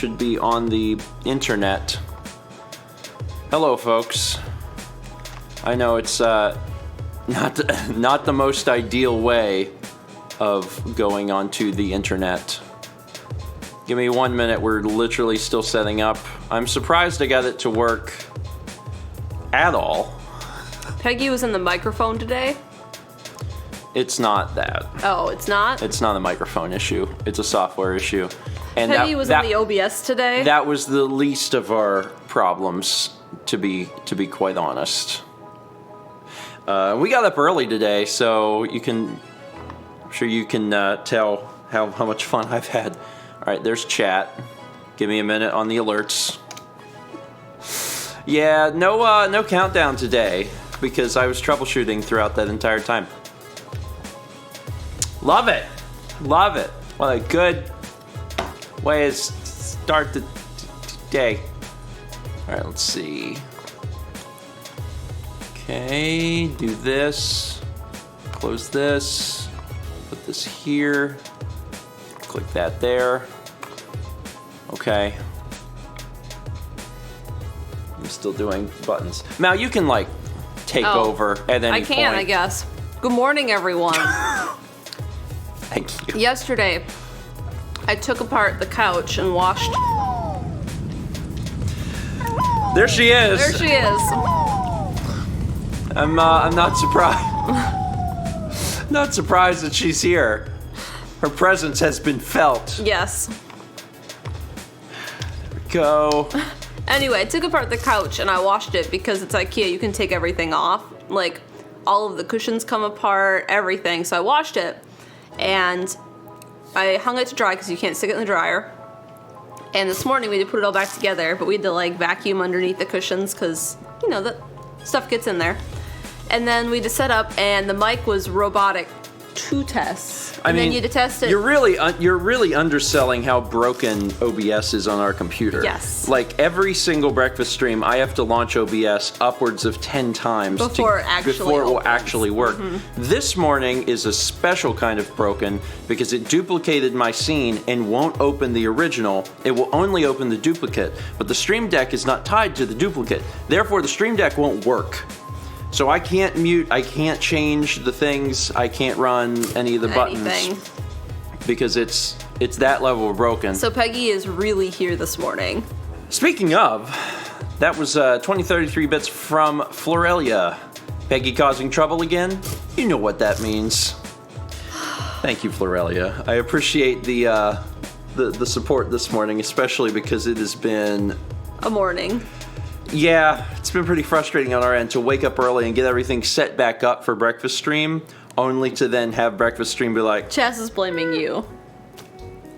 should be on the internet. Hello, folks. I know it's not the most ideal way of going onto the internet. Give me 1 minute. We're literally still setting up. I'm surprised I got it to work at all. Peggy was in the microphone today. It's not that. Oh, it's not? It's not a microphone issue. It's a software issue. And Peggy was in the OBS today. That was the least of our problems, to be quite honest. We got up early today, so I'm sure you can tell how much fun I've had. All right, there's chat. Give me a minute on the alerts. Yeah, no countdown today because I was troubleshooting throughout that entire time. Love it. Love it. What a good way to start the day. All right, let's see. Okay, do this. Close this. Put this here. Click that there. Okay. I'm still doing buttons. Now you can like take over at any point. I guess. Good morning, everyone. Thank you. Yesterday, I took apart the couch and washed. There she is. There she is. I'm not surprised. Not surprised that she's here. Her presence has been felt. Yes. There we go. Anyway, I took apart the couch and I washed it because it's IKEA. You can take everything off. Like, all of the cushions come apart, everything. So I washed it and I hung it to dry because you can't stick it in the dryer. And this morning we had to put it all back together, but we had to like vacuum underneath the cushions because, you know, that stuff gets in there. And then we had to set up and the mic was robotic 2 tests. And then you had to test it. You're really underselling how broken OBS is on our computer. Yes. Like every single breakfast stream, I have to launch OBS upwards of 10 times before it will actually work. Mm-hmm. This morning is a special kind of broken because it duplicated my scene and won't open the original. It will only open the duplicate, but the Stream Deck is not tied to the duplicate. Therefore, the Stream Deck won't work. So I can't mute, I can't change the things, I can't run any of the buttons because it's that level of broken. So Peggy is really here this morning. Speaking of, that was 2033 bits from Florelia. Peggy causing trouble again? You know what that means. Thank you, Florelia. I appreciate the support this morning, especially because it has been a morning. Yeah, it's been pretty frustrating on our end to wake up early and get everything set back up for breakfast stream, only to then have breakfast stream be like, Chess is blaming you.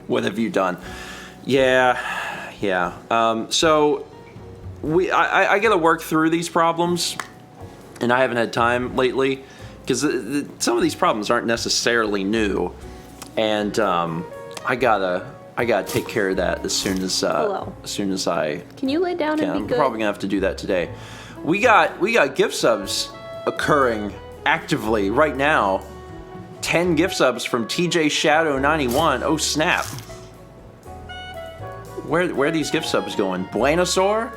What have you done? Yeah. So I got to work through these problems, and I haven't had time lately because some of these problems aren't necessarily new, and I gotta take care of that as soon as I can. You lay down and be good? I'm probably gonna have to do that today. We got gift subs occurring actively right now. 10 gift subs from TJ Shadow 91. Oh snap! Where are these gift subs going? Buenosaur,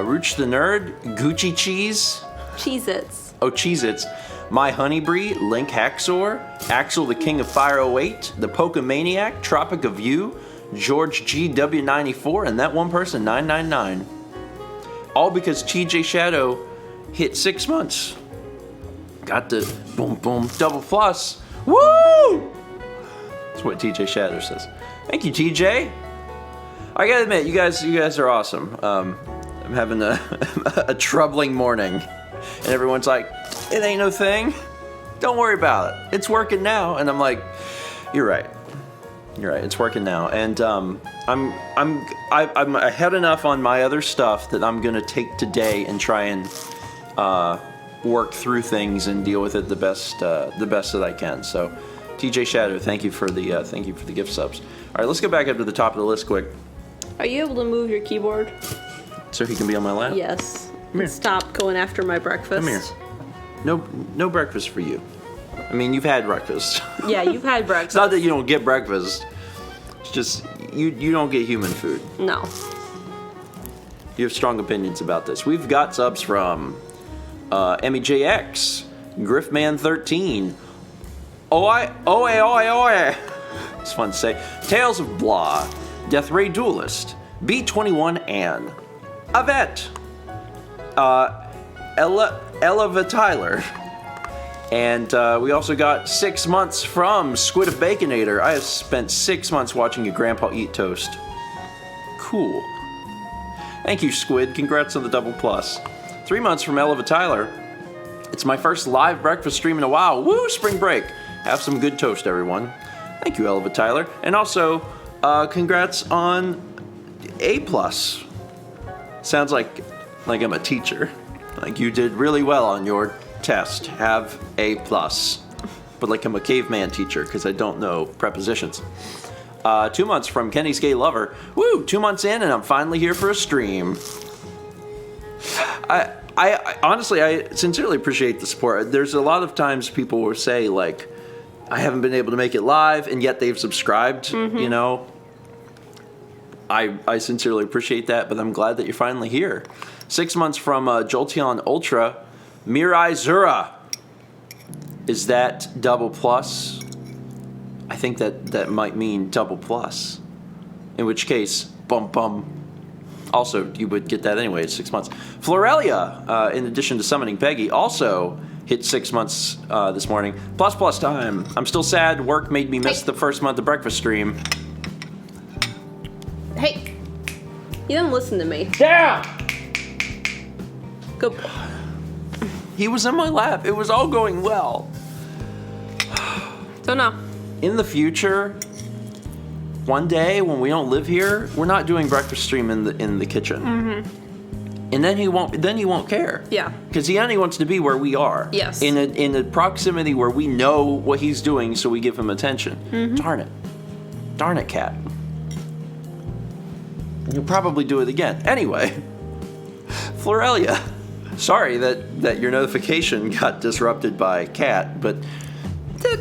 Rooch the Nerd, Gucci Cheese, Cheez-Its. Oh, Cheez-Its. My Honeybreed, Link Haxor, Axel the King of Fire 08, the Pokemaniac, Tropic of You, George GW94, and that one person, 999. All because TJ Shadow hit 6 months. Got the boom boom double plus. Woo! That's what TJ Shadow says. Thank you, TJ. I gotta admit, you guys are awesome. I'm having a troubling morning. And everyone's like, it ain't no thing. Don't worry about it. It's working now. And I'm like, you're right. It's working now. And I'm ahead enough on my other stuff that I'm gonna take today and try and work through things and deal with it the best that I can. So, TJ Shadow, thank you for the gift subs. All right, let's get back up to the top of the list quick. Are you able to move your keyboard? So he can be on my lap? Yes. Stop going after my breakfast. Come here. No breakfast for you. I mean, you've had breakfast. Yeah, you've had breakfast. It's not that you don't get breakfast. It's just you don't get human food. No. You have strong opinions about this. We've got subs from MEJX, Griffman13, Oi. It's fun to say. Tales of Blah, Death Ray Duelist, B21 Ann, Avette, Ella Tyler, and we also got 6 months from Squid of Baconator. I have spent 6 months watching your grandpa eat toast. Cool. Thank you, Squid. Congrats on the double plus. 3 months from Ella Tyler. It's my first live breakfast stream in a while. Woo, spring break. Have some good toast, everyone. Thank you, Ella Tyler. And also, congrats on A+. Sounds like I'm a teacher. Like you did really well on your test. Have A+. But like I'm a caveman teacher because I don't know prepositions. 2 months from Kenny's Gay Lover. Woo, 2 months in and I'm finally here for a stream. I honestly, I sincerely appreciate the support. There's a lot of times people will say like, I haven't been able to make it live and yet they've subscribed, you know. I sincerely appreciate that, but I'm glad that you're finally here. 6 months from Jolteon Ultra, Mirai Zura. Is that double plus? I think that might mean double plus. In which case, bum bum. Also, you would get that anyway, 6 months. Florelia, in addition to summoning Peggy, also hit 6 months this morning. Plus time. I'm still sad. Work made me miss the first month of breakfast stream. Hey, you didn't listen to me. Yeah! Good boy. He was in my lap. It was all going well. Don't know. In the future, one day when we don't live here, we're not doing breakfast stream in the kitchen. Mm-hmm. And then he won't care. Yeah. Because he only wants to be where we are. Yes. In a proximity where we know what he's doing, so we give him attention. Mm-hmm. Darn it, cat. You'll probably do it again. Anyway, Florelia, sorry that your notification got disrupted by cat, but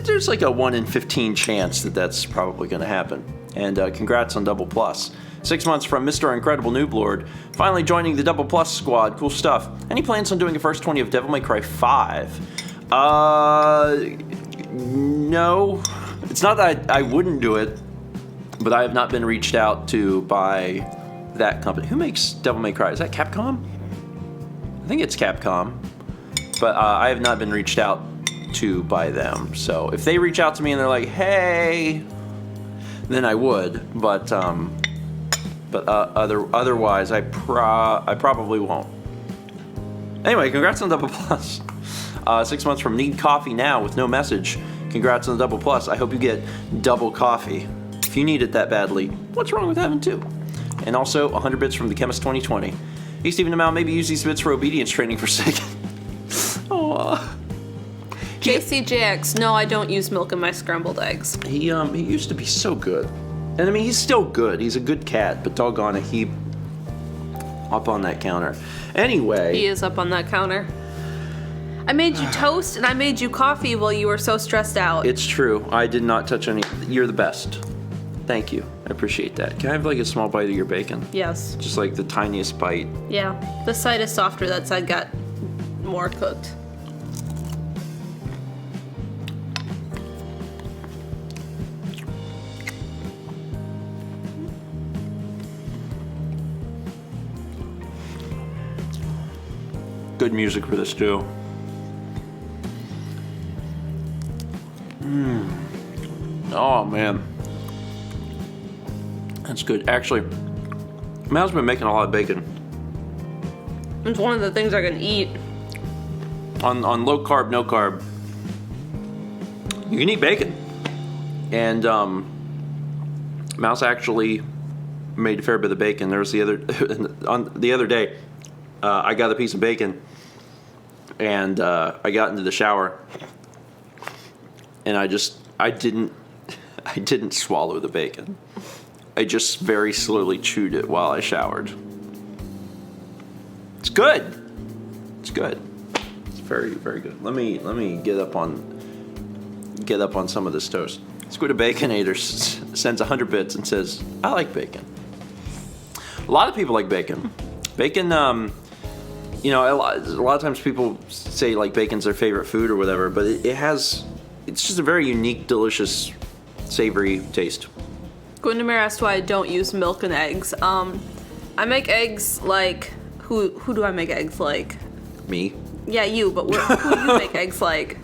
there's like a 1 in 15 chance that's probably going to happen. And congrats on double plus. 6 months from Mr. Incredible Noob Lord, finally joining the double plus squad. Cool stuff. Any plans on doing a first 20 of Devil May Cry 5? No. It's not that I wouldn't do it, but I have not been reached out to by that company. Who makes Devil May Cry? Is that Capcom? I think it's Capcom. But I have not been reached out to by them. So if they reach out to me and they're like, hey, then I would. But otherwise, I probably won't. Anyway, congrats on double plus. 6 months from Need Coffee Now with no message. Congrats on the double plus. I hope you get double coffee. If you need it that badly, what's wrong with having two? And also 100 bits from the Chemist 2020. Hey, Stephen Amell, maybe use these bits for obedience training for a second. Oh. JCJX, no, I don't use milk in my scrambled eggs. He used to be so good. And I mean, he's still good. He's a good cat, but doggone it, he up on that counter. Anyway. He is up on that counter. I made you toast and I made you coffee while you were so stressed out. It's true. I did not touch any. You're the best. Thank you. I appreciate that. Can I have like a small bite of your bacon? Yes. Just like the tiniest bite. Yeah. This side is softer. That side got more cooked. Good music for this too. Oh man, that's good. Actually, Mal's been making a lot of bacon. It's one of the things I can eat. On low carb, no carb, you can eat bacon. And Mouse actually made a fair bit of bacon. There was the other day, I got a piece of bacon, and I got into the shower, and I didn't swallow the bacon. I just very slowly chewed it while I showered. It's good. It's good. It's very, very good. Let me get up on some of this toast. Squid of Baconator sends 100 bits and says, I like bacon. A lot of people like bacon. Bacon, you know, a lot of times people say like bacon's their favorite food or whatever, but it's just a very unique, delicious, savory taste. Gwendolyn asked why I don't use milk and eggs. I make eggs like, who do I make eggs like? Me? Yeah, you, but who do you make eggs like?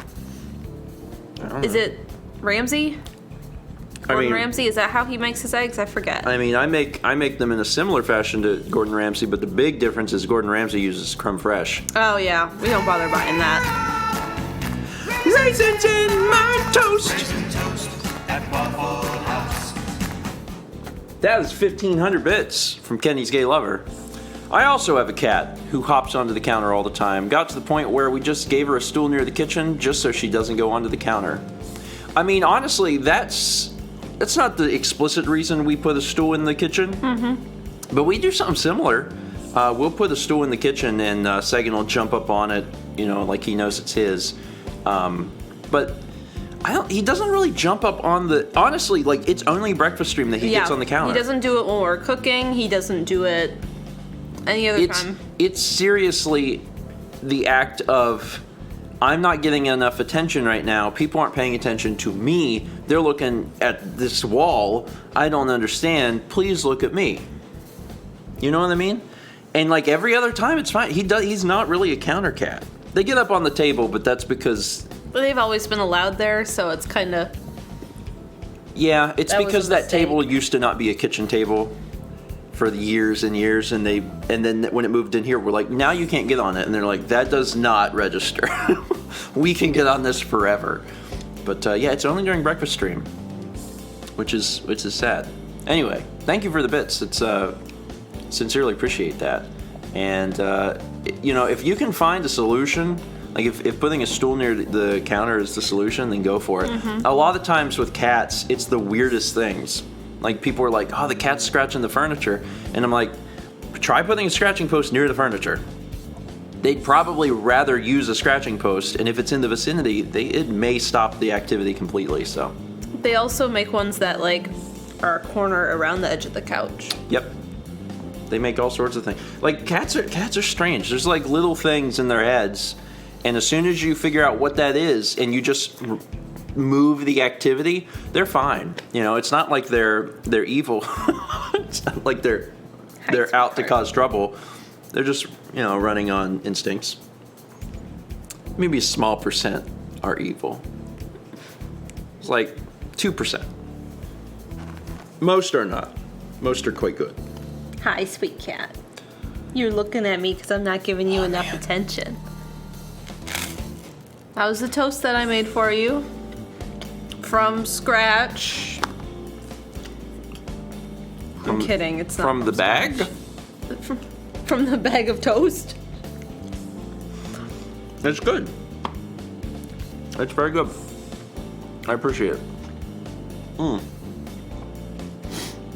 Is it Ramsay? Gordon Ramsay? Is that how he makes his eggs? I forget. I mean, I make them in a similar fashion to Gordon Ramsay, but the big difference is Gordon Ramsay uses creme fraiche. Oh yeah, we don't bother buying that. Raisins in my toast. That is 1,500 bits from Kenny's Gay Lover. I also have a cat who hops onto the counter all the time. Got to the point where we just gave her a stool near the kitchen just so she doesn't go onto the counter. I mean, honestly, that's not the explicit reason we put a stool in the kitchen. Mm-hmm. But we do something similar. We'll put a stool in the kitchen and Sagan will jump up on it, you know, like he knows it's his. But he doesn't really jump up on the, honestly, like it's only breakfast stream that he gets on the counter. He doesn't do it when we're cooking. He doesn't do it any other time. It's seriously the act of, I'm not getting enough attention right now. People aren't paying attention to me. They're looking at this wall. I don't understand. Please look at me. You know what I mean? And like every other time, it's fine. He's not really a counter cat. They get up on the table, but that's because... But they've always been allowed there, so it's kind of... Yeah, it's because that table used to not be a kitchen table for the years and years, and then when it moved in here, we're like, now you can't get on it, and they're like, that does not register. We can get on this forever. But yeah, it's only during breakfast stream, which is sad. Anyway, thank you for the bits. It's sincerely appreciate that. And you know, if you can find a solution, like if putting a stool near the counter is the solution, then go for it. Mm-hmm. A lot of times with cats, it's the weirdest things. Like people are like, oh, the cat's scratching the furniture. And I'm like, try putting a scratching post near the furniture. They'd probably rather use a scratching post, and if it's in the vicinity, it may stop the activity completely. So they also make ones that like are a corner around the edge of the couch. Yep. They make all sorts of things. Like cats are strange. There's like little things in their heads, and as soon as you figure out what that is, and you just move the activity, they're fine. You know, it's not like they're evil. It's not like they're out to cause trouble. They're just, you know, running on instincts. Maybe a small percent are evil. It's like 2%. Most are not. Most are quite good. Hi, sweet cat. You're looking at me because I'm not giving you enough attention. That was the toast that I made for you. From scratch. I'm kidding, it's not from the bag? From the bag of toast. It's good. It's very good. I appreciate it.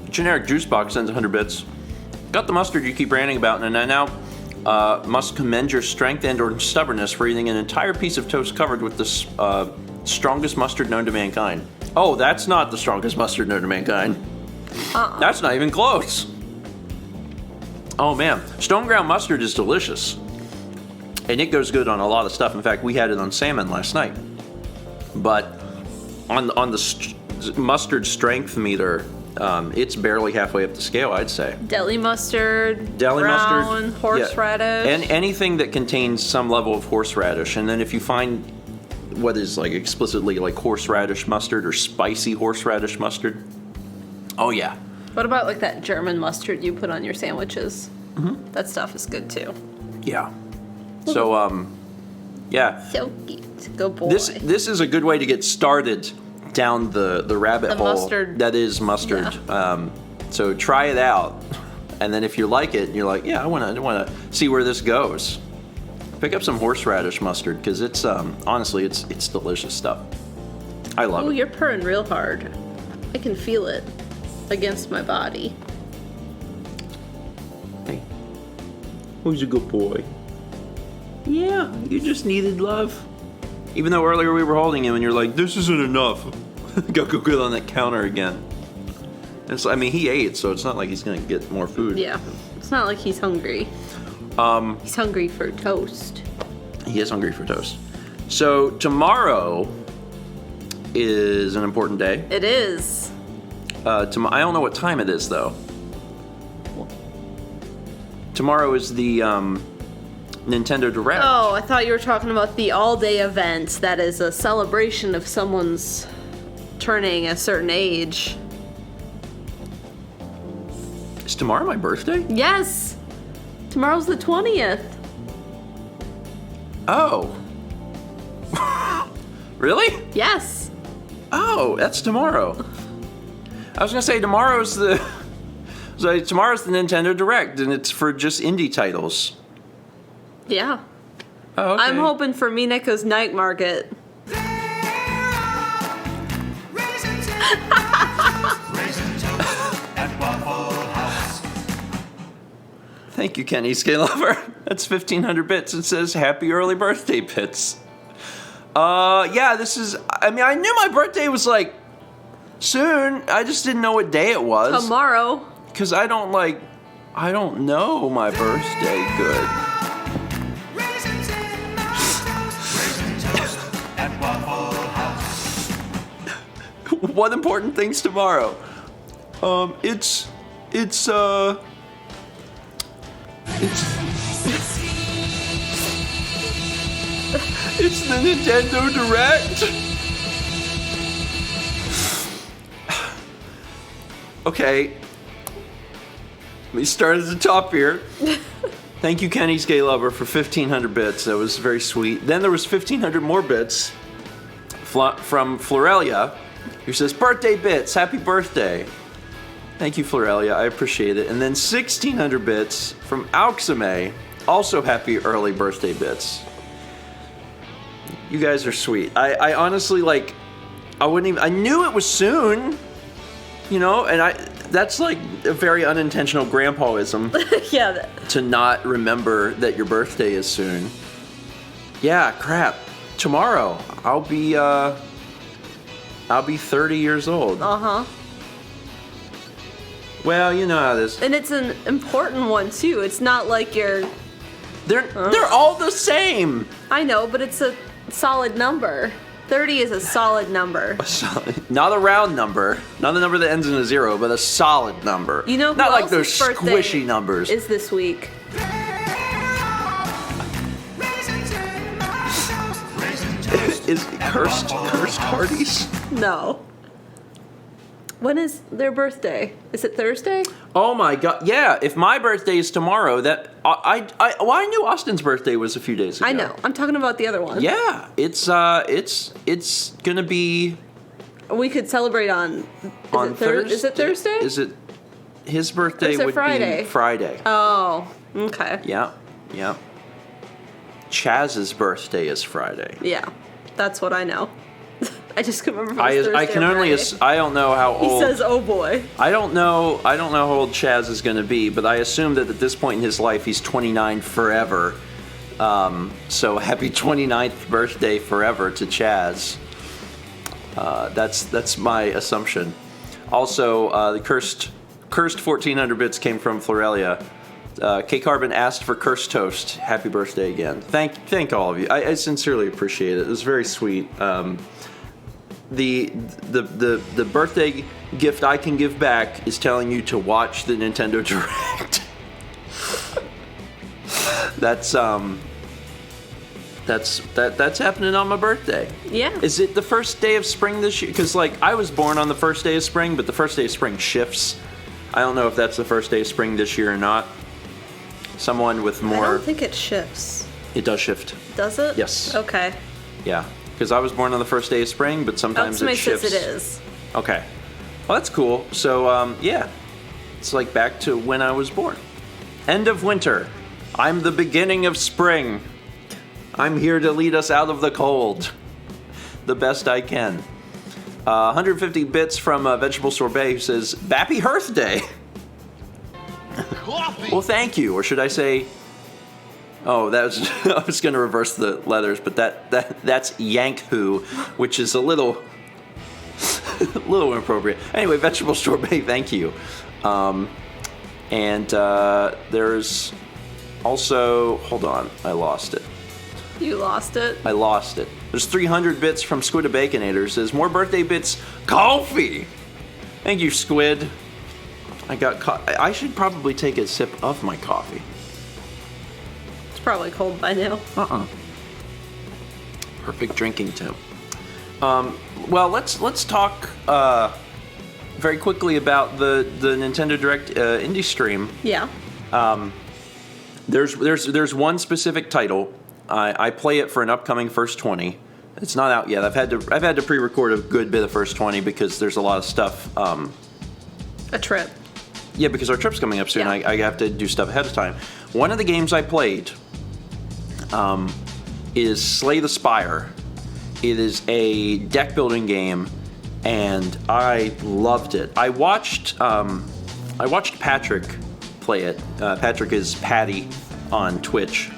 Generic juice box sends 100 bits. Got the mustard you keep ranting about, and I now must commend your strength and/or stubbornness for eating an entire piece of toast covered with the strongest mustard known to mankind. Oh, that's not the strongest mustard known to mankind. That's not even close. Oh man, stone ground mustard is delicious, and it goes good on a lot of stuff. In fact, we had it on salmon last night. But on the mustard strength meter, it's barely halfway up the scale, I'd say. Deli mustard, brown, horseradish. And anything that contains some level of horseradish. And then if you find what is like explicitly like horseradish mustard or spicy horseradish mustard, oh yeah. What about like that German mustard you put on your sandwiches? Mm-hmm. That stuff is good too. Yeah. So, yeah. So cute. Good boy. This is a good way to get started down the rabbit hole mustard. That is mustard. Yeah. So try it out, and then if you like it, you're like, yeah, I want to see where this goes. Pick up some horseradish mustard because it's honestly it's delicious stuff. I love it. Oh, you're purring real hard. I can feel it against my body. Hey, who's a good boy? Yeah, you just needed love. Even though earlier we were holding him and you're like, this isn't enough. Go on that counter again. I mean, he ate, so it's not like he's gonna get more food. Yeah. It's not like he's hungry. He's hungry for toast. He is hungry for toast. So tomorrow is an important day. It is. I don't know what time it is though. Tomorrow is the Nintendo Direct. Oh, I thought you were talking about the all-day event that is a celebration of someone's turning a certain age. Is tomorrow my birthday? Yes! Tomorrow's the 20th. Oh. Really? Yes. Oh, that's tomorrow. I was gonna say tomorrow's the Nintendo Direct, and it's for just indie titles. Yeah. Oh, okay. I'm hoping for Mineko's Night Market. Thank you, Kenny Scalover. That's 1,500 bits. It says happy early birthday, Pits. Yeah, this is. I mean, I knew my birthday was like soon. I just didn't know what day it was. Tomorrow. Because I don't know my birthday good. What important things tomorrow? It's the Nintendo Direct. Okay. Let me start at the top here. Thank you, Kenny Scalover, for 1,500 bits. That was very sweet. Then there was 1,500 more bits from Florelia, who says, birthday bits, happy birthday. Thank you, Florelia, I appreciate it. And then 1,600 bits from Auxame, also happy early birthday bits. You guys are sweet. I honestly, like, I knew it was soon, you know, and that's like a very unintentional grandpaism. Yeah. To not remember that your birthday is soon. Yeah, crap. Tomorrow, I'll be 30 years old. Uh-huh. Well, you know how this. And it's an important one too. It's not like you're. They're all the same. I know, but it's a solid number. 30 is a solid number. Not a round number, not a number that ends in a 0, but a solid number. You know, who not like those else's birthday squishy numbers. Is this week? Is cursed parties? No. When is their birthday? Is it Thursday? Oh my god! Yeah, if my birthday is tomorrow, I knew Austin's birthday was a few days ago. I know. I'm talking about the other one. Yeah, it's gonna be. We could celebrate on Thursday. Is it Thursday? Is it his birthday? Or is it would Friday? be Friday. Oh, okay. Yeah. Chaz's birthday is Friday. Yeah, that's what I know. I just can remember. If it was I Thursday can or only. Friday. I don't know how He old. says, "Oh boy." I don't know how old Chaz is going to be, but I assume that at this point in his life, he's 29 forever. So happy 29th birthday forever to Chaz. That's my assumption. Also, the cursed 1,400 bits came from Florelia. K Carbon asked for cursed toast. Happy birthday again. Thank all of you. I sincerely appreciate it. It was very sweet. The birthday gift I can give back is telling you to watch the Nintendo Direct. That's happening on my birthday. Yeah. Is it the first day of spring this year? Because like I was born on the first day of spring, but the first day of spring shifts. I don't know if that's the first day of spring this year or not. Someone with more. I don't think it shifts. It does shift. Does it? Yes. Okay. Yeah, because I was born on the first day of spring, but sometimes it shifts. Says it is. Okay. Well, that's cool. So, yeah. It's like back to when I was born. End of winter. I'm the beginning of spring. I'm here to lead us out of the cold. The best I can. 150 bits from Vegetable Sorbet who says, Bappy Hearth Day. Well, thank you. Or should I say... Oh, that was I was going to reverse the letters, but that's Yank Who, which is a little a little inappropriate. Anyway, vegetable sorbet, thank you. And there's also, hold on, I lost it. You lost it? I lost it. There's 300 bits from Squid a Baconator. Says, more birthday bits, coffee. Thank you, Squid. I should probably take a sip of my coffee. It's probably cold by now. Perfect drinking temp. Well, let's talk very quickly about the Nintendo Direct indie stream. Yeah. There's one specific title. I play it for an upcoming First 20. It's not out yet. I've had to pre-record a good bit of First 20 because there's a lot of stuff. A trip. Yeah, because our trip's coming up soon. Yeah. I have to do stuff ahead of time. One of the games I played is Slay the Spire. It is a deck building game, and I loved it. I watched Patrick play it. Patrick is Patty on Twitch.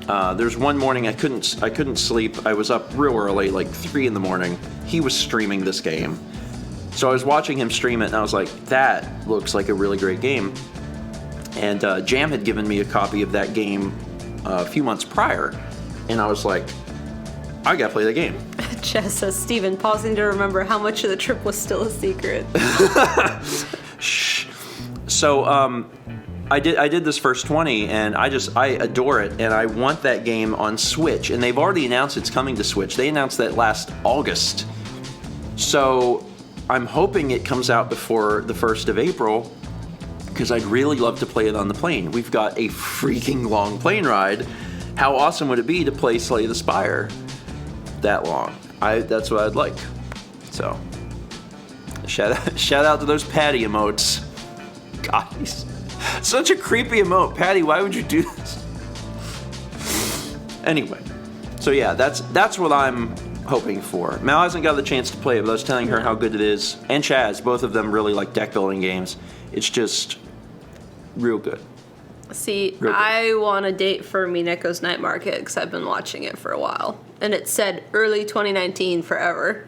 There's one morning I couldn't sleep. I was up real early, like 3 in the morning. He was streaming this game. So I was watching him stream it, and I was like, that looks like a really great game. And Jam had given me a copy of that game a few months prior, and I was like, I gotta play the game. Chess says, Steven, pausing to remember how much of the trip was still a secret. Shh. So, I did this First 20, and I adore it, and I want that game on Switch, and they've already announced it's coming to Switch. They announced that last August. So I'm hoping it comes out before the 1st of April, because I'd really love to play it on the plane. We've got a freaking long plane ride. How awesome would it be to play Slay the Spire that long? That's what I'd like. So, shout out to those Patty emotes. God, he's such a creepy emote. Patty, why would you do this? Anyway, so yeah, that's what I'm hoping for. Mal hasn't got the chance to play it, but I was telling her how good it is. And Chaz, both of them really like deck building games. It's just real good. See, Real good. I want a date for Mineko's Night Market because I've been watching it for a while. And it said early 2019 forever.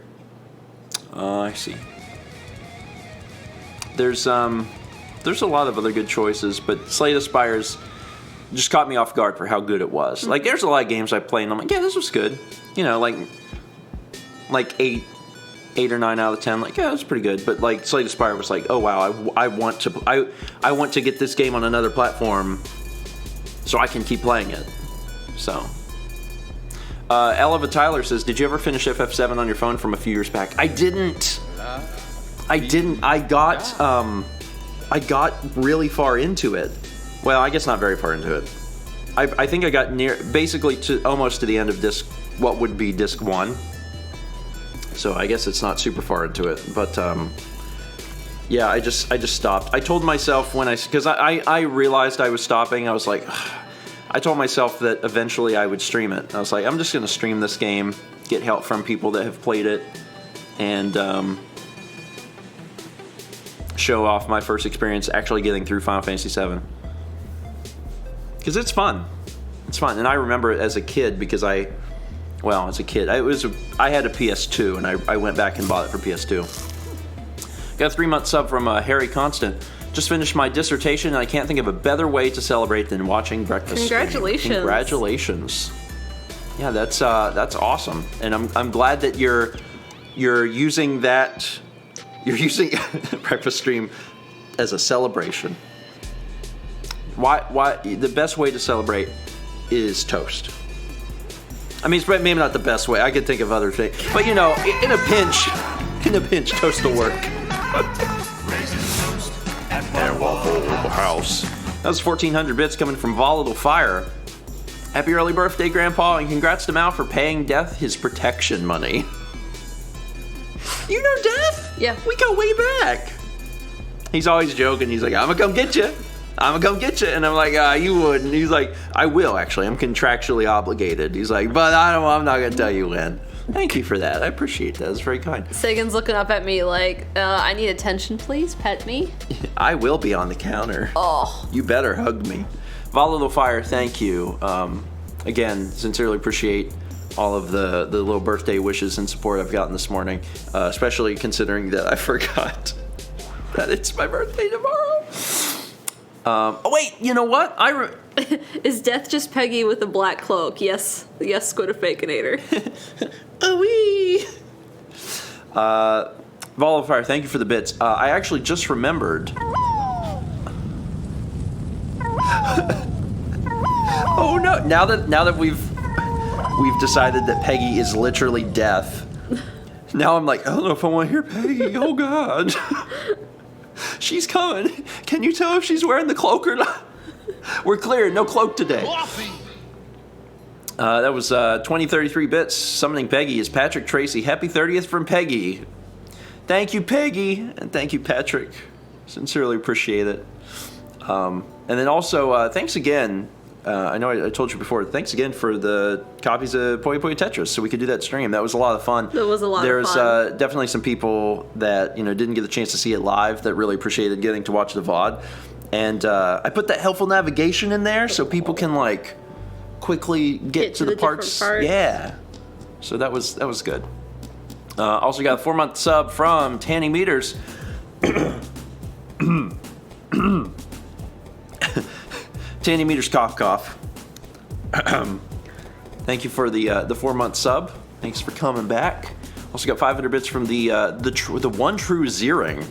I see. There's a lot of other good choices, but Slay the Spire's just caught me off guard for how good it was. Mm-hmm. Like, there's a lot of games I play, and I'm like, yeah, this was good. You know, like 8 or 9 out of 10. Like, yeah, that's pretty good. But like, Slay the Spire was like, oh wow, I want to get this game on another platform, so I can keep playing it. So, Eleva Tyler says, did you ever finish FF7 on your phone from a few years back? I didn't. I got really far into it. Well, I guess not very far into it. I think I got basically almost to the end of what would be disc 1. So I guess it's not super far into it, but yeah, I just stopped. I told myself because I realized I was stopping. I was like, I told myself that eventually I would stream it. I was like, I'm just gonna stream this game, get help from people that have played it, and show off my first experience actually getting through Final Fantasy VII. Because it's fun. It's fun. And I remember it as a kid because as a kid, I had a PS2 and I went back and bought it for PS2. Got a 3-month sub from Harry Constant. Just finished my dissertation and I can't think of a better way to celebrate than watching Breakfast. Congratulations. Congratulations. Yeah, that's awesome. And I'm glad that you're using that. You're using Breakfast Stream as a celebration. Why? The best way to celebrate is toast. I mean, it's maybe not the best way. I could think of other things, but you know, in a pinch, toast will work. And Waffle House. That was 1,400 bits coming from Volatile Fire. Happy early birthday, Grandpa, and congrats to Mal for paying Death his protection money. You know Death? Yeah. We go way back. He's always joking. He's like, I'm gonna come get you. And I'm like, you wouldn't. He's like, I will, actually. I'm contractually obligated. He's like, but I'm not gonna tell you when. Thank you for that. I appreciate that. That's very kind. Sagan's looking up at me like, I need attention, please. Pet me. I will be on the counter. Oh. You better hug me. Volatile Fire, thank you. Again, sincerely appreciate all of the little birthday wishes and support I've gotten this morning, especially considering that I forgot that it's my birthday tomorrow. Oh wait, you know what? Is death just Peggy with a black cloak? Yes, Squidafakinator. Oh wee. Ball of Fire, thank you for the bits. I actually just remembered. Oh no! Now that we've decided that Peggy is literally death. Now I'm like, I don't know if I want to hear Peggy. Oh God, she's coming. Can you tell if she's wearing the cloak or not? We're clear. No cloak today. That was 2033 bits. Summoning Peggy is Patrick Tracy. Happy 30th from Peggy. Thank you, Peggy, and thank you, Patrick. Sincerely appreciate it. And then also, thanks again. I know I told you before. Thanks again for the copies of Puyo Puyo Tetris, so we could do that stream. That was a lot of fun. That was a lot of fun. There's definitely some people that didn't get the chance to see it live that really appreciated getting to watch the VOD. And I put that helpful navigation in there so people can like quickly get to the parts. Yeah. So that was good. Also got a 4-month sub from Tanny Meters. Tanny Meters cough. Thank you for the 4-month sub. Thanks for coming back. Also got 500 bits from the one true Zeering.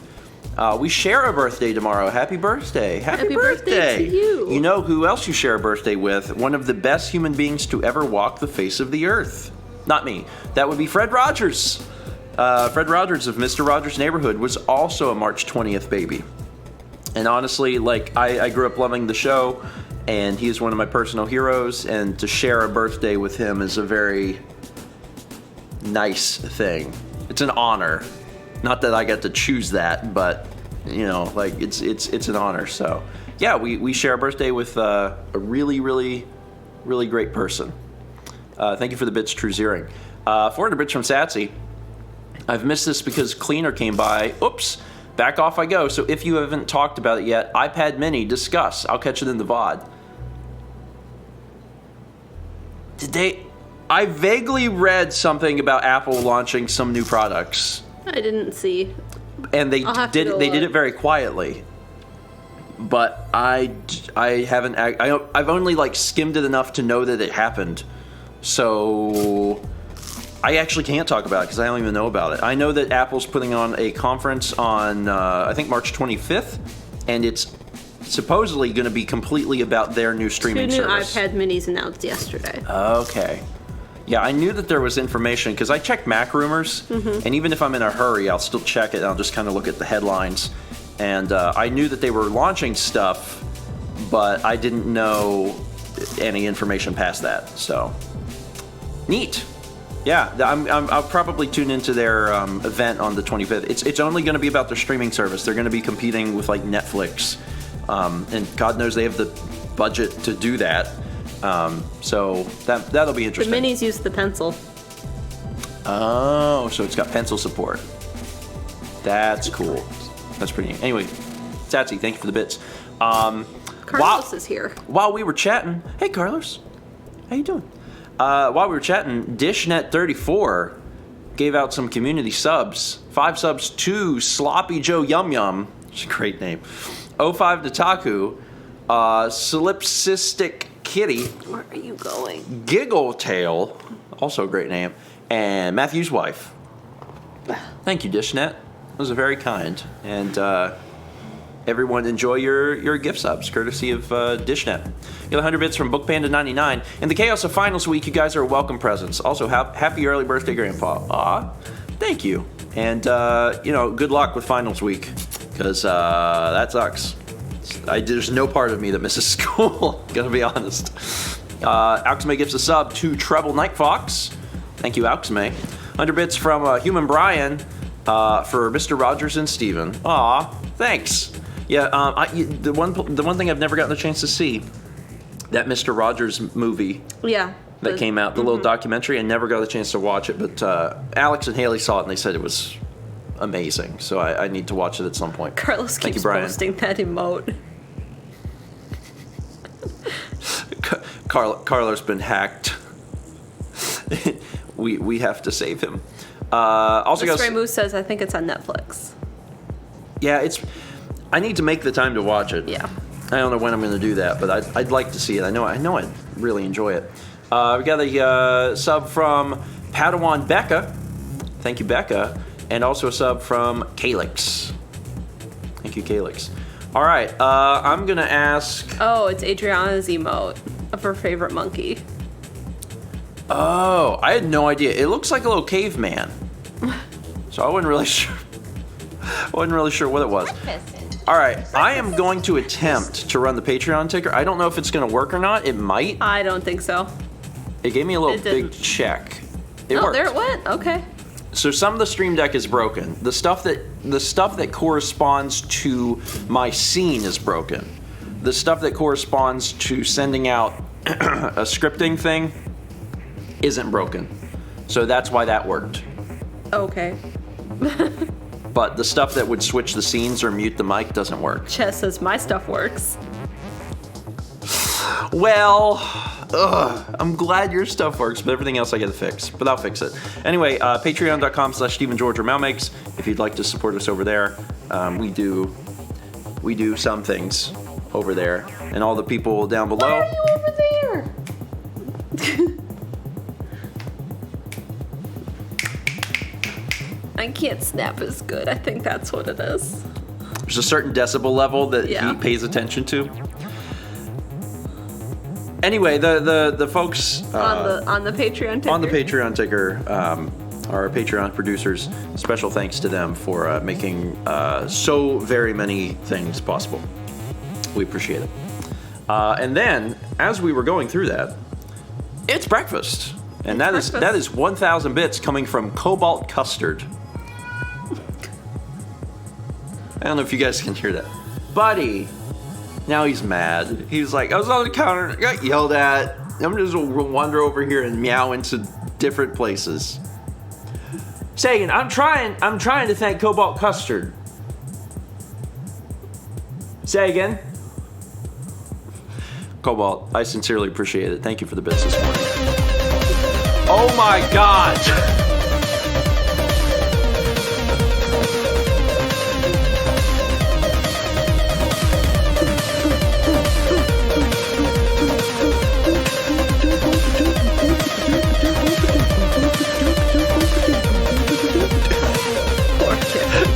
We share a birthday tomorrow. Happy birthday. Happy birthday to you. You know who else you share a birthday with? One of the best human beings to ever walk the face of the earth. Not me. That would be Fred Rogers. Fred Rogers of Mr. Rogers' Neighborhood was also a March 20th baby. And honestly, like, I grew up loving the show, and he is one of my personal heroes, and to share a birthday with him is a very nice thing. It's an honor. Not that I got to choose that, but, like, it's an honor. So, yeah, we share a birthday with a really, really, really great person. Thank you for the bits, True Zeering. 400 bits from Satsy. I've missed this because Cleaner came by. Oops. Back off I go. So if you haven't talked about it yet, iPad Mini, discuss. I'll catch it in the VOD. I vaguely read something about Apple launching some new products. I didn't see. And they did it very quietly. But I haven't. I've only like skimmed it enough to know that it happened. So I actually can't talk about it because I don't even know about it. I know that Apple's putting on a conference on, I think, March 25th, and it's supposedly going to be completely about their new streaming service. 2 new iPad minis announced yesterday. Okay. Yeah, I knew that there was information because I check Mac rumors, and even if I'm in a hurry, I'll still check it, and I'll just kind of look at the headlines. And I knew that they were launching stuff, but I didn't know any information past that, so neat. Yeah, I'll probably tune into their event on the 25th. It's only going to be about their streaming service. They're going to be competing with like Netflix, and God knows they have the budget to do that. So that'll be interesting. The minis use the pencil. Oh, so it's got pencil support. That's cool. That's pretty neat. Anyway, Satsy, thank you for the bits. Carlos is here. While we were chatting, hey Carlos, how you doing? While we were chatting, DishNet34 gave out some community subs. 5 subs to Sloppy Joe Yum Yum, which is a great name. 05 Nataku, Solipsistic Kitty. Where are you going? Giggle Tail, also a great name, and Matthew's wife. Thank you, DishNet. It was very kind. And everyone enjoy your gift subs, courtesy of DishNet. You get 100 bits from BookPanda99. In the chaos of finals week, you guys are welcome presents. Also, happy early birthday, Grandpa. Aw, thank you. And, good luck with finals week, because that sucks. There's no part of me that misses school, gonna be honest. Alxme gives a sub to Treble Night Fox. Thank you, Alxme. 100 bits from Human Brian for Mr. Rogers and Steven. Aw, thanks. Yeah, the one thing I've never gotten a chance to see, that Mr. Rogers movie. Yeah. That came out, the little documentary. I never got a chance to watch it, but Alex and Haley saw it and they said it was amazing. So I need to watch it at some point. Carlos keeps posting that emote. We have to save him. Also, Mr. Moose says, I think it's on Netflix. Yeah, I need to make the time to watch it. Yeah. I don't know when I'm going to do that, but I'd like to see it. I know I'd really enjoy it. We got a sub from Padawan Becca. Thank you, Becca. And also a sub from Calix. Thank you, Calix. All right, I'm going to ask... Oh, it's Adriana's emote of her favorite monkey. Oh, I had no idea. It looks like a little caveman. So I wasn't really sure. What it was. All right, I am going to attempt to run the Patreon ticker. I don't know if it's going to work or not. It might. I don't think so. It gave me a little big check. It worked. There it went. Okay. So some of the Stream Deck is broken. The stuff that corresponds to my scene is broken. The stuff that corresponds to sending out a scripting thing isn't broken. So that's why that worked. Okay. But the stuff that would switch the scenes or mute the mic doesn't work. Chess says my stuff works. Well, I'm glad your stuff works, but everything else I gotta fix. But I'll fix it. Anyway, patreon.com/StephenGeorgeOrMalmakes. If you'd like to support us over there, we do some things over there. And all the people down below. Why are you over there? I can't snap as good. I think that's what it is. There's a certain decibel level that he pays attention to. Anyway, the folks on the Patreon ticker. On the Patreon ticker, our Patreon producers, special thanks to them for making so very many things possible. We appreciate it. And then, as we were going through that, it's breakfast. And that is 1,000 bits coming from Cobalt Custard. I don't know if you guys can hear that. Buddy, now he's mad. He's like, I was on the counter, got yelled at. I'm just gonna wander over here and meow into different places. Sagan, I'm trying to thank Cobalt Custard. Sagan. Cobalt, I sincerely appreciate it. Thank you for the bits this morning. Oh my God!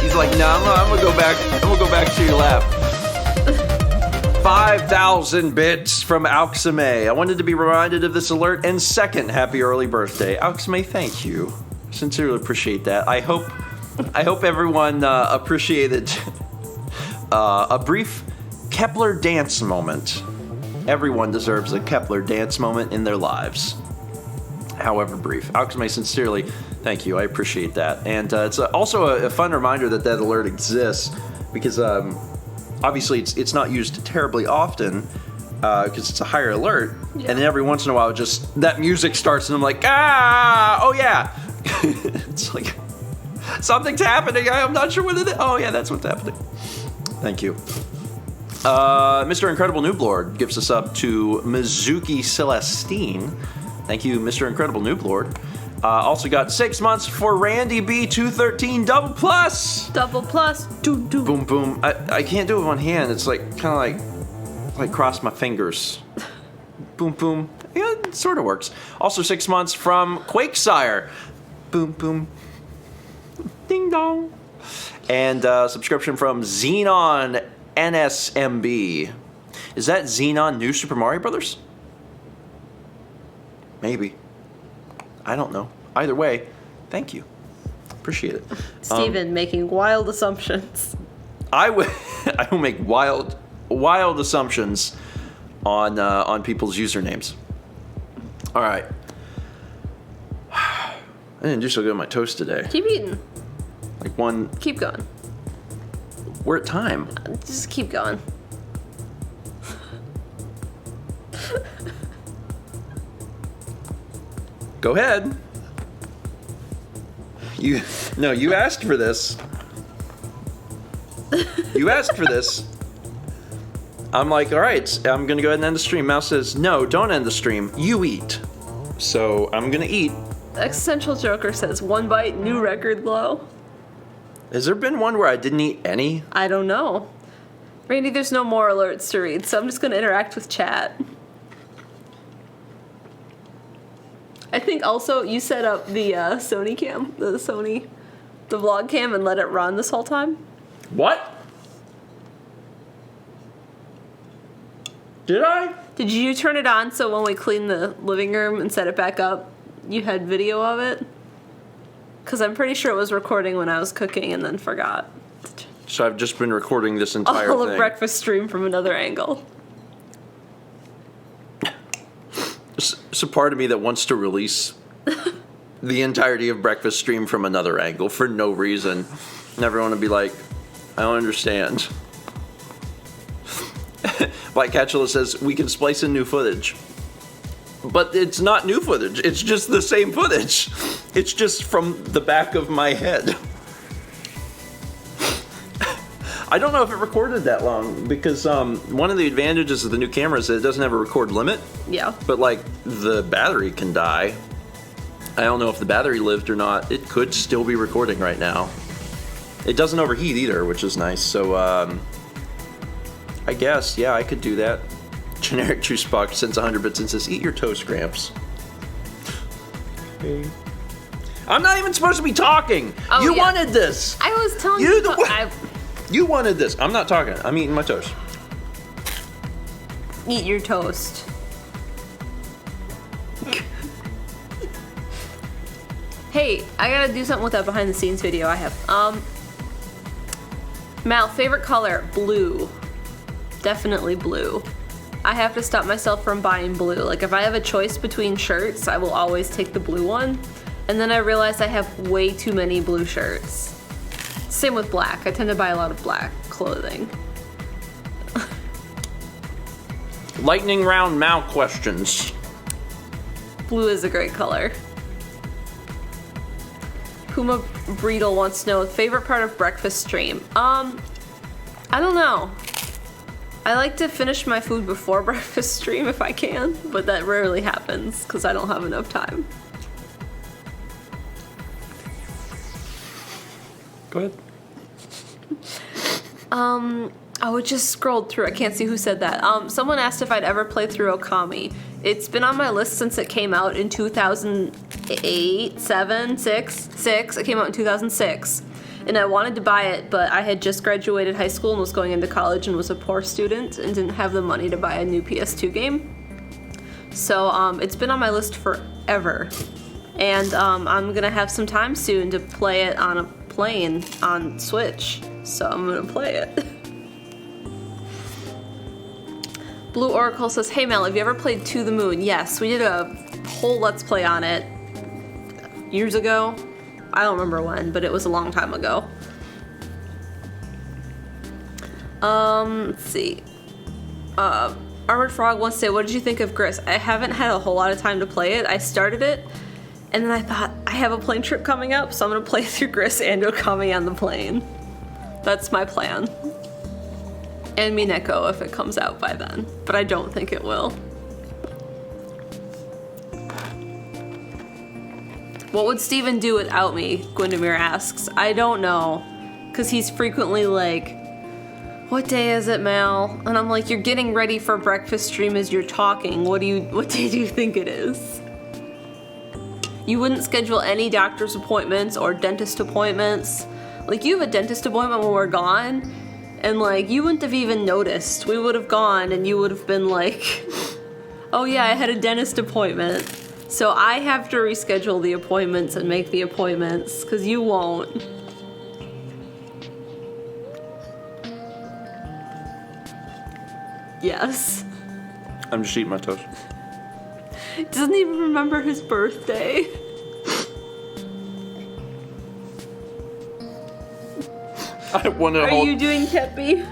He's like, no, I'm gonna go back. I'm gonna go back to your lap. 5,000 bits from Auxame. I wanted to be reminded of this alert. And second, happy early birthday, Auxame. Thank you. Sincerely appreciate that. I hope everyone appreciated a brief Kepler dance moment. Everyone deserves a Kepler dance moment in their lives, however brief. Auxame, sincerely, thank you. I appreciate that. And it's also a fun reminder that alert exists because obviously it's not used terribly often because it's a higher alert. Yeah. And then every once in a while, just that music starts and I'm like, oh yeah. It's like something's happening. I'm not sure what it is. Oh yeah, that's what's happening. Thank you. Mr. Incredible Nooblord gives us up to Mizuki Celestine. Thank you, Mr. Incredible Nooblord. Also got 6 months for Randy B213 double plus. Double plus. Doom, doom. Boom, boom. I can't do it with one hand. It's like kind of like cross my fingers. Boom, boom. Yeah, it sort of works. Also 6 months from Quakesire. Boom, boom. Ding dong. And subscription from Xenon NSMB. Is that Xenon New Super Mario Brothers? Maybe. I don't know. Either way, thank you. Appreciate it. Steven making wild assumptions. I will make wild assumptions on people's usernames. All right. I didn't do so good on my toast today. Keep eating. Like one. Keep going. We're at time. Just keep going. Go ahead. You asked for this. You asked for this. I'm like, all right, I'm gonna go ahead and end the stream. Mouse says, no, don't end the stream. You eat. So I'm gonna eat. Existential Joker says, 1 bite, new record low. Has there been one where I didn't eat any? I don't know. Randy, there's no more alerts to read, so I'm just going to interact with chat. I think also you set up the Sony cam, the vlog cam, and let it run this whole time. What? Did I? Did you turn it on so when we cleaned the living room and set it back up, you had video of it? Because I'm pretty sure it was recording when I was cooking and then forgot. So I've just been recording this entire All thing. a breakfast stream from another angle. It's a part of me that wants to release the entirety of breakfast stream from another angle for no reason. And everyone would be like, I don't understand. Black Catchula says, we can splice in new footage. But it's not new footage. It's just the same footage. It's just from the back of my head. I don't know if it recorded that long because one of the advantages of the new camera is that it doesn't have a record limit. Yeah. But like the battery can die. I don't know if the battery lived or not. It could still be recording right now. It doesn't overheat either, which is nice. So I guess, yeah, I could do that. Generic Juice Box sends 100 bits and says, eat your toast, Gramps. Okay. I'm not even supposed to be talking. Oh, you yeah. wanted this. I was telling You you. the one. You wanted this. I'm not talking. I'm eating my toast. Eat your toast. Hey, I gotta do something with that behind the scenes video I have. Mal, favorite color? Blue. Definitely blue. I have to stop myself from buying blue. Like if I have a choice between shirts, I will always take the blue one. And then I realize I have way too many blue shirts. Same with black. I tend to buy a lot of black clothing. Lightning round Mal questions. Blue is a great color. Puma Breedle wants to know favorite part of breakfast stream. I don't know. I like to finish my food before breakfast stream if I can, but that rarely happens because I don't have enough time. Go ahead. Oh, it just scrolled through. I can't see who said that. Someone asked if I'd ever play through Okami. It's been on my list since it came out in 2008, 7, 6. It came out in 2006. And I wanted to buy it, but I had just graduated high school and was going into college and was a poor student and didn't have the money to buy a new PS2 game. So it's been on my list forever. And I'm gonna have some time soon to play it on a plane on Switch. So I'm gonna play it. Blue Oracle says, hey Mel, have you ever played To the Moon? Yes, we did a whole Let's Play on it years ago. I don't remember when, but it was a long time ago. Let's see. Armored Frog wants to say, what did you think of Gris? I haven't had a whole lot of time to play it. I started it, and then I thought, I have a plane trip coming up, so I'm gonna play through Gris and Okami on the plane. That's my plan. And Mineko if it comes out by then, but I don't think it will. What would Steven do without me? Gwendamir asks. I don't know, because he's frequently like, what day is it, Mal? And I'm like, you're getting ready for breakfast stream as you're talking. What day do you think it is? You wouldn't schedule any doctor's appointments or dentist appointments. Like, you have a dentist appointment when we're gone, and like, you wouldn't have even noticed. We would have gone and you would have been like, oh yeah, I had a dentist appointment. So I have to reschedule the appointments and make the appointments, because you won't. Yes. I'm just eating my toast. Doesn't even remember his birthday. I wanted to Are hold. you doing Kepi?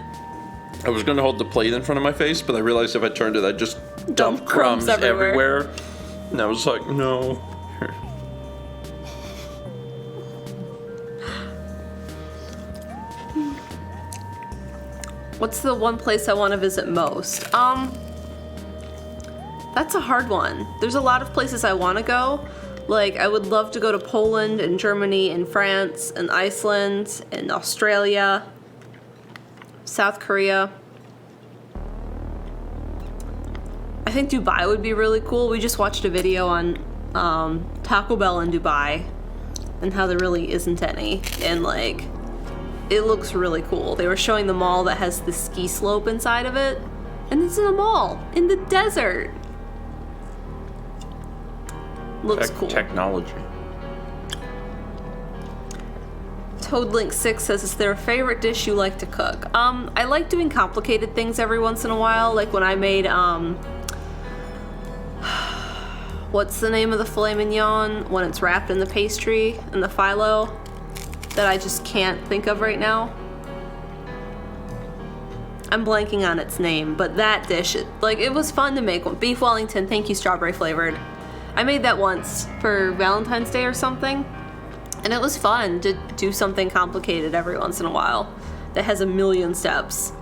I was going to hold the plate in front of my face, but I realized if I turned it, I'd just dump crumbs crumbs everywhere. everywhere. And I was like, no. Here. What's the one place I want to visit most? That's a hard one. There's a lot of places I want to go, Like, I would love to go to Poland and Germany and France and Iceland and Australia, South Korea. I think Dubai would be really cool. We just watched a video on Taco Bell in Dubai and how there really isn't any. And, like, it looks really cool. They were showing the mall that has the ski slope inside of it. And it's in a mall in the desert. Looks cool. Technology. ToadLink6 says, is there a favorite dish you like to cook? I like doing complicated things every once in a while. Like when I made, what's the name of the filet mignon when it's wrapped in the pastry and the phyllo that I just can't think of right now? I'm blanking on its name, but that dish, it was fun to make. Beef Wellington, thank you, strawberry flavored. I made that once for Valentine's Day or something, and it was fun to do something complicated every once in a while that has a million steps.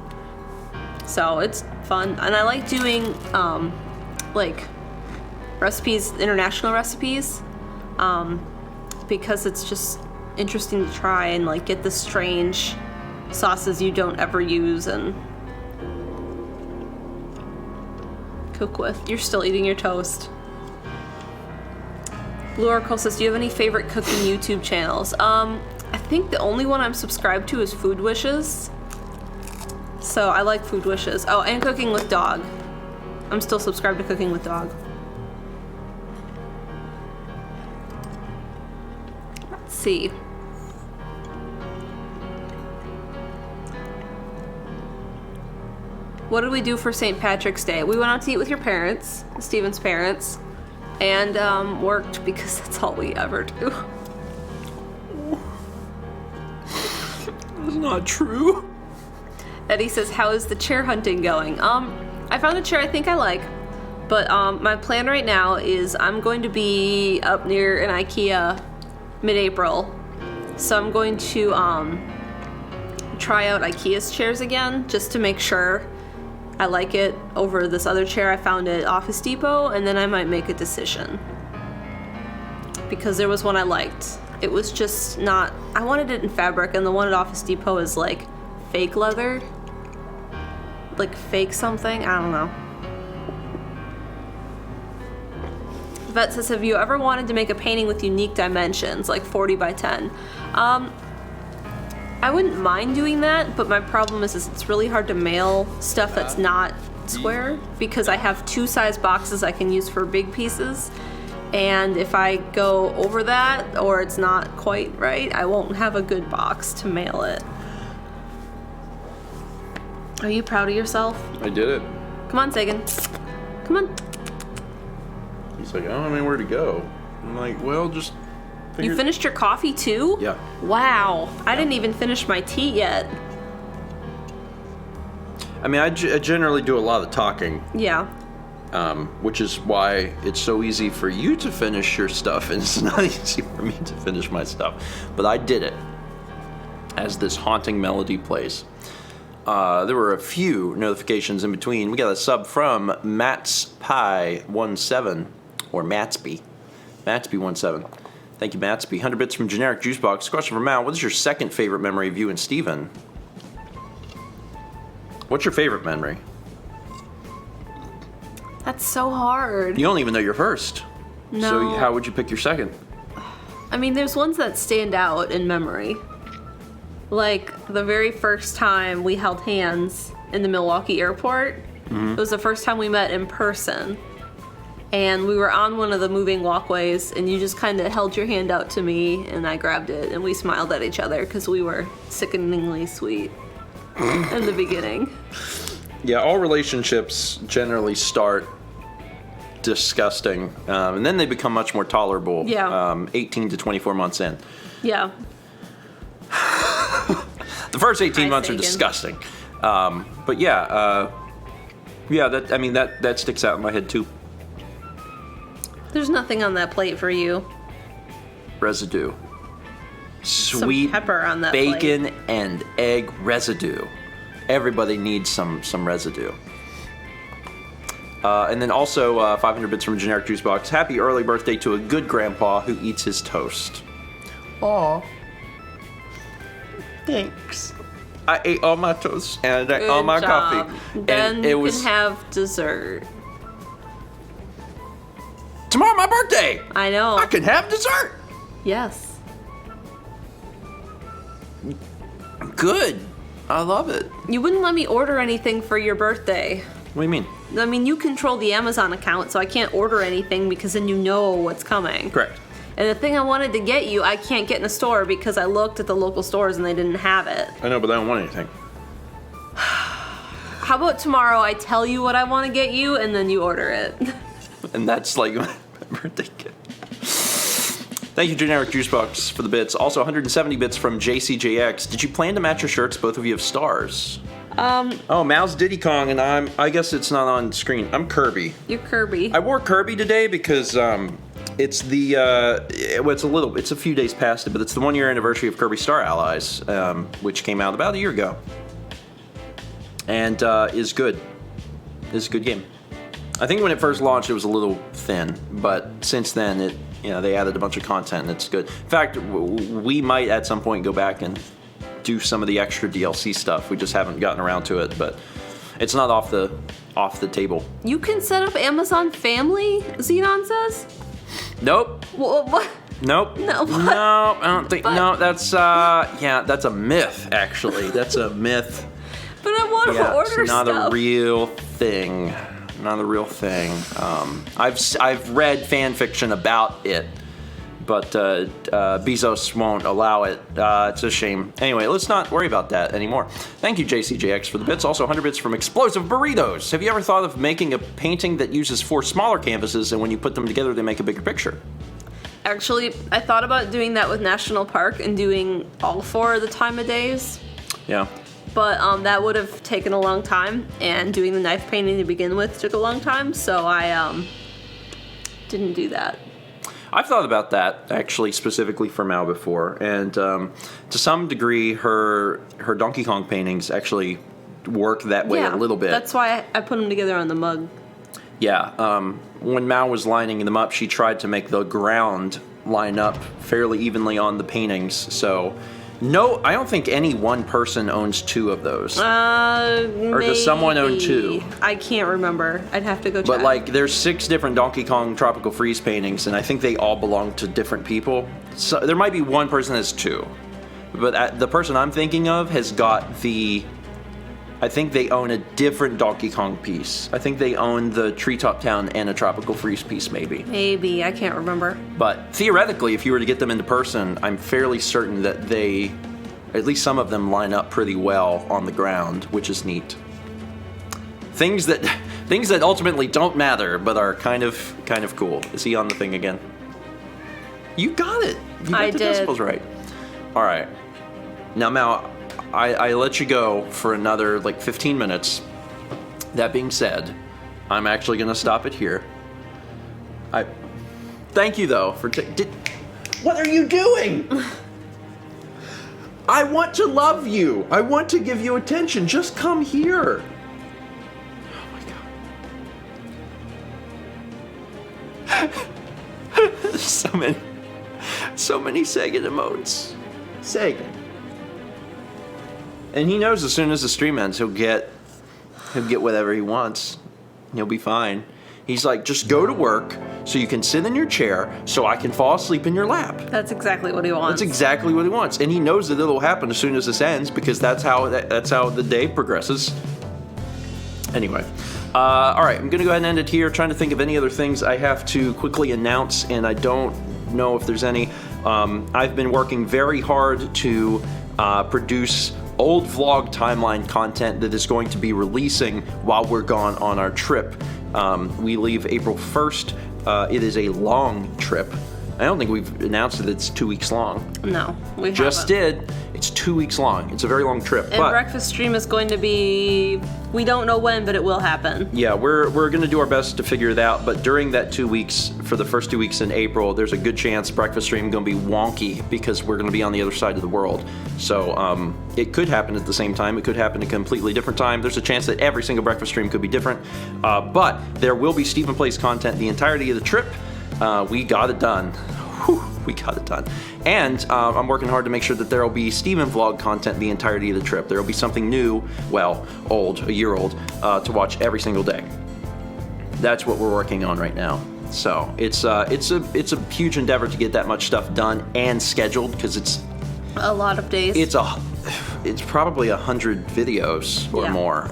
So it's fun, and I like doing recipes, international recipes, because it's just interesting to try and like get the strange sauces you don't ever use and cook with. You're still eating your toast. Blue Oracle says, do you have any favorite cooking YouTube channels? I think the only one I'm subscribed to is Food Wishes. So I like Food Wishes. Oh, and Cooking with Dog. I'm still subscribed to Cooking with Dog. Let's see. What did we do for St. Patrick's Day? We went out to eat with your parents, Steven's parents, and worked because that's all we ever do. That's not true. Eddie says, how is the chair hunting going? I found a chair I think I like, but my plan right now is I'm going to be up near an IKEA mid-April, so I'm going to try out IKEA's chairs again just to make sure I like it over this other chair I found at Office Depot, and then I might make a decision. Because there was one I liked. It was just not, I wanted it in fabric, and the one at Office Depot is like fake leather. Like fake something, I don't know. Vet says, have you ever wanted to make a painting with unique dimensions, like 40 by 10? I wouldn't mind doing that, but my problem is it's really hard to mail stuff that's not square because I have 2 size boxes I can use for big pieces, and if I go over that or it's not quite right, I won't have a good box to mail it. Are you proud of yourself? I did it. Come on, Sagan. Come on. He's like, I don't know where to go. I'm like, well, just You finished your coffee too? Yeah. Wow. I didn't even finish my tea yet. I mean, I generally do a lot of talking. Yeah. Which is why it's so easy for you to finish your stuff and it's not easy for me to finish my stuff. But I did it as this haunting melody plays. There were a few notifications in between. We got a sub from MatsPie17, or Matsby. Matsby17. Thank you, Matsby. 100 bits from Generic Juicebox. Question for Mal. What is your second favorite memory of you and Steven? What's your favorite memory? That's so hard. You don't even know your first. No. So how would you pick your second? I mean, there's ones that stand out in memory. Like the very first time we held hands in the Milwaukee airport. Mm-hmm. It was the first time we met in person. And we were on one of the moving walkways, and you just kind of held your hand out to me, and I grabbed it, and we smiled at each other because we were sickeningly sweet in the beginning. Yeah, all relationships generally start disgusting, and then they become much more tolerable. Yeah. 18 to 24 months in. Yeah. The first 18 months are disgusting. But yeah, that sticks out in my head too. There's nothing on that plate for you. Residue. Sweet some pepper on that bacon plate. And egg residue. Everybody needs some residue. And then also 500 bits from Generic Juice Box. Happy early birthday to a good grandpa who eats his toast. Aw. Thanks. I ate all my toast and I drank all my coffee. Then and you can have dessert. Tomorrow my birthday. I know. I can have dessert. Yes. Good. I love it. You wouldn't let me order anything for your birthday. What do you mean? I mean, you control the Amazon account, so I can't order anything because then you know what's coming. Correct. And the thing I wanted to get you, I can't get in a store because I looked at the local stores and they didn't have it. I know, but I don't want anything. How about tomorrow I tell you what I want to get you and then you order it? And that's like my birthday gift. Thank you, Generic Juice Box, for the bits. Also, 170 bits from JCJX. Did you plan to match your shirts? Both of you have stars. Oh, Mal's Diddy Kong, and I guess it's not on screen. I'm Kirby. You're Kirby. I wore Kirby today because it's the it's a few days past it, but it's the 1 year anniversary of Kirby Star Allies, which came out about a year ago, and is good. It's a good game. I think when it first launched, it was a little thin, but since then, they added a bunch of content, and it's good. In fact, we might at some point go back and do some of the extra DLC stuff. We just haven't gotten around to it, but it's not off the table. You can set up Amazon Family, Xenon says? Nope. What? Nope. No. No, I don't think. No, that's that's a myth. Actually, that's a myth. But I want to order it's not stuff. a real thing. Not a real thing. I've read fan fiction about it, but Bezos won't allow it. It's a shame. Anyway, let's not worry about that anymore. Thank you, JCJX, for the bits. Also, 100 bits from Explosive Burritos. Have you ever thought of making a painting that uses 4 smaller canvases, and when you put them together, they make a bigger picture? Actually, I thought about doing that with National Park and doing all 4 of the time of days. Yeah. But that would have taken a long time, and doing the knife painting to begin with took a long time, so I didn't do that. I've thought about that, actually, specifically for Mao before, and to some degree, her Donkey Kong paintings actually work that way a little bit. That's why I put them together on the mug. Yeah, when Mao was lining them up, she tried to make the ground line up fairly evenly on the paintings, so... No, I don't think any one person owns 2 of those. Or does someone own 2? I can't remember. I'd have to go check. But like, there's 6 different Donkey Kong Tropical Freeze paintings, and I think they all belong to different people. So there might be one person that's 2, but the person I'm thinking of has got the. I think they own a different Donkey Kong piece. I think they own the Treetop Town and a Tropical Freeze piece, maybe. Maybe, I can't remember. But theoretically, if you were to get them into person, I'm fairly certain that they, at least some of them, line up pretty well on the ground, which is neat. Things that ultimately don't matter, but are kind of cool. Is he on the thing again? You got it. You got the decibels right. All right. Now, Mal, I let you go for another 15 minutes. That being said, I'm actually going to stop it here. Thank you though for what are you doing? I want to love you. I want to give you attention. Just come here. Oh my god. so many Sagan emotes. Sagan. And he knows as soon as the stream ends, he'll get whatever he wants. He'll be fine. He's like, just go to work so you can sit in your chair so I can fall asleep in your lap. That's exactly what he wants. That's exactly what he wants. And he knows that it'll happen as soon as this ends because that's how the day progresses. Anyway. All right, I'm going to go ahead and end it here. Trying to think of any other things I have to quickly announce, and I don't know if there's any. I've been working very hard to produce old vlog timeline content that is going to be releasing while we're gone on our trip. We leave April 1st. It is a long trip. I don't think we've announced that it's 2 weeks long. No, we Just haven't. did. It's 2 weeks long. It's a very long trip. And but breakfast stream is going to be, we don't know when, but it will happen. yeah, we're going to do our best to figure it out. But during that 2 weeks, for the first 2 weeks in April, there's a good chance breakfast stream going to be wonky because we're going to be on the other side of the world. So it could happen at the same time. It could happen at a completely different time. There's a chance that every single breakfast stream could be different. But there will be Stephen Plays content the entirety of the trip. We got it done. Whew, we got it done. And I'm working hard to make sure that there will be StephenVlog content the entirety of the trip. There will be something new, well, old, a year old, to watch every single day. That's what we're working on right now. So it's a huge endeavor to get that much stuff done and scheduled because it's A lot of days. it's probably 100 videos or Yeah. more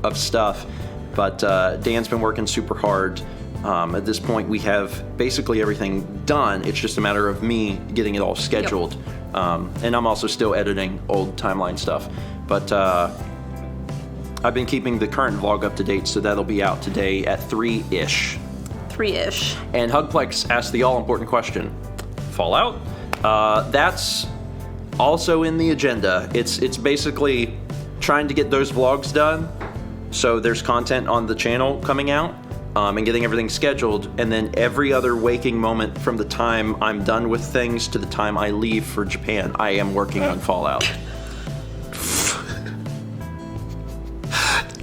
of stuff. But Dan's been working super hard. At this point, we have basically everything done. It's just a matter of me getting it all scheduled. And I'm also still editing old timeline stuff. But I've been keeping the current vlog up to date, so that'll be out today at 3-ish. 3-ish. And Hugplex asked the all-important question, Fallout? That's also in the agenda. It's basically trying to get those vlogs done, so there's content on the channel coming out, and getting everything scheduled, and then every other waking moment from the time I'm done with things to the time I leave for Japan, I am working on Fallout.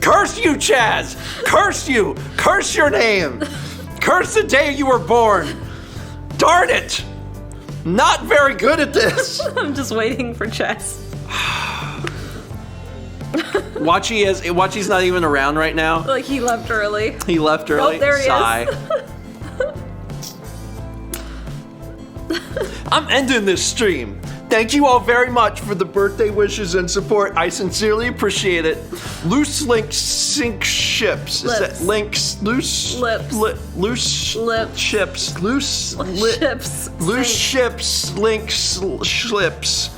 Curse you, Chaz! Curse you! Curse your name! Curse the day you were born! Darn it! Not very good at this! I'm just waiting for Chess. Wachi's not even around right now. Like, he left early. He left early. Oh, there he Sigh. I'm ending this stream. Thank you all very much for the birthday wishes and support. I sincerely appreciate it. Loose links sink ships. Is Lips. that links? Loose Lips. Loose Lips. ships. Loose Ships. Loose Sink. ships. Links slips.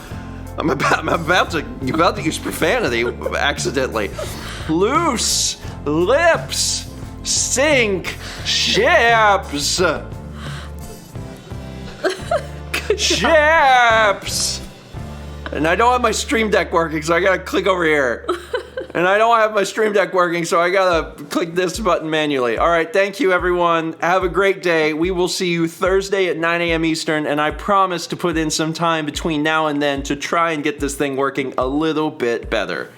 I'm about to use profanity accidentally. Loose lips sink ships. Ships. And I don't have my Stream Deck working, so I gotta click over here. And I don't have my Stream Deck working, so I gotta click this button manually. All right, thank you, everyone. Have a great day. We will see you Thursday at 9 a.m. Eastern, and I promise to put in some time between now and then to try and get this thing working a little bit better.